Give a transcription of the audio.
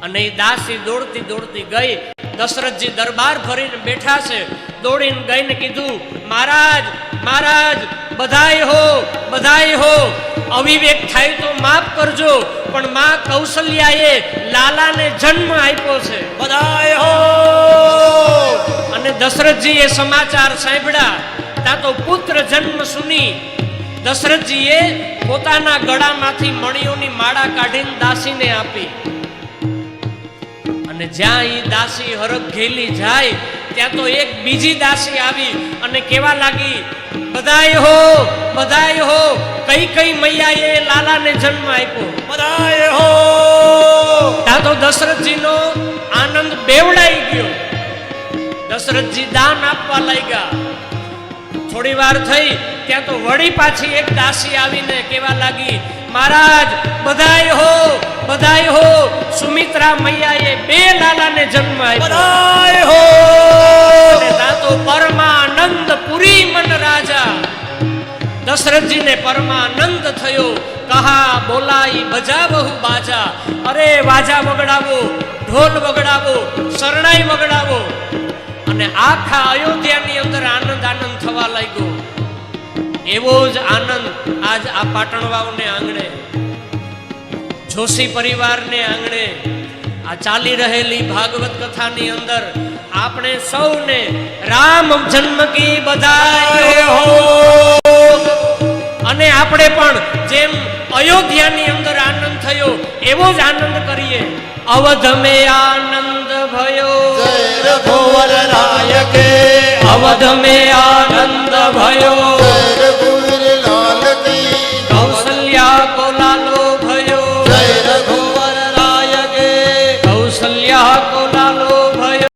અને એ દાસી દોડતી દોડતી ગઈ, દશરથજી દરબાર ભરીને બેઠા છે, દોડીને ગઈને કીધું, મહારાજ મહારાજ બધાય હો, અવિવેક થાય તો માફ કરજો, પણ માં કૌશલ્યાએ લાલાને જન્મ આપ્યો છે, બધાય હો. અને દશરથજીએ સમાચાર સાંભળ્યા, ત્યાં તો પુત્ર જન્મ સુની દશરથજીએ પોતાના ગળામાંથી મણીઓની માળા કાઢીને દાસીને આપી. અને જ્યાં એ દાસી હરખ ઘેલી જાય ત્યાં તો એક બીજી દાસી આવી અને કેવા લાગી, બધાય હો, કઈ કઈ મૈયાએ લાલાને જન્મ આપ્યો, બધાય હો. ત્યાં તો દશરથજીનો આનંદ બેવડાઈ ગયો. દશરથજી દાન આપવા લાગ્યા. થોડી વાર થઈ ત્યાં તો વળી પાછી એક દાસી આવીને કેવા લાગી, મહારાજ બધાય હો, સુમિત્રા મૈયાએ 2 લાલાને જન્મ આપ્યો, બધાય હો. અને ત્યાં તો પરમાનંદ પુરી મન રાજા. દશરથજીને પરમાનંદ થયો. કહા બોલાઈ બજાવહુ બાજા. અરે વાજા વગડાવો, ઢોલ વગડાવો, શરણાઈ વગડાવો. અને આખા અયોધ્યાની અંદર આનંદ થવા લાગ્યો. એવો જ આનંદ આજ આ પાટણવાવને આંગણે, જોશી પરિવારને આંગણે, આ ચાલી રહેલી ભાગવત કથાની અંદર આપણે સૌને રામ જન્મ કી બધાઈ હો. અને આપણે પણ જેમ અયોધ્યાની અંદર આનંદ થયો એવો જ આનંદ કરીએ. અવધ મે આનંદ ભયો, જય રઘુવર નાયકે. અવધ મે આનંદ ભયો, જય રઘુવર